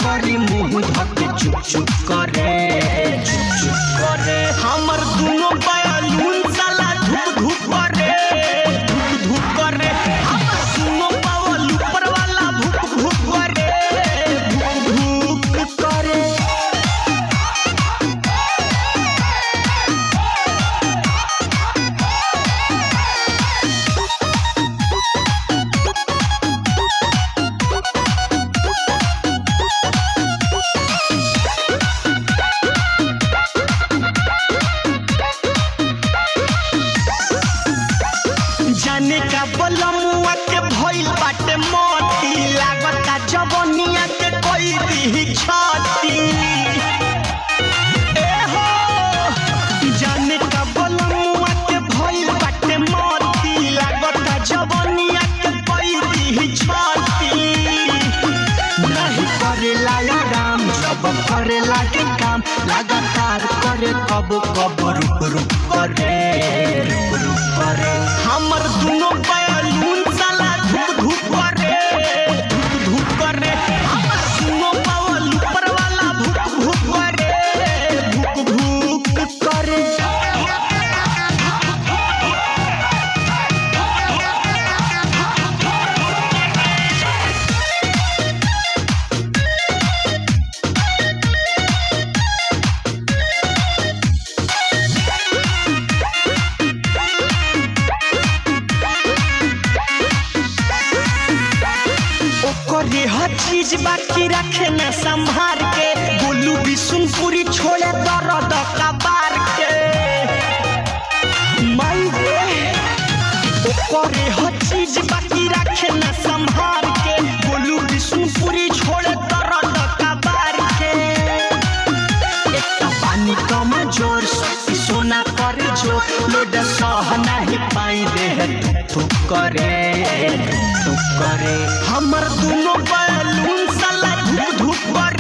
करी मुँह धके चुप चुप करे हमर दोनों बैलून साला धुप धुप करे हमर दोनों बावल ऊपर वाला भुक भुक करे जाने का बलमुआ के भइल बाटे मोती लागता जवनिया के कोई दी छाती ए हो जाने का बलमुआ के भइल बाटे मोती लागता जवनिया के कोई दी छाती नहीं करेला आराम जब करे लागे काम लगातार करे कब कब रुक करे हमर दोनों बैलून साला धुप धुप करे हमर दोनों बावल ऊपर वाला भुक भुक करे करे हर चीज बाकी रखे न संभार के बोलू बिशुनपुरी छोड़े दर्द कबार के माई रे करे हर चीज बाकी रखे न संभार के बोलू बिशुनपुरी छोड़े दर्द कबार के एक पानी कम जोर सोना करे जो लोड सह नहीं पाई दे थुक करे हमर दोनों बैलून साला धुप धुप करे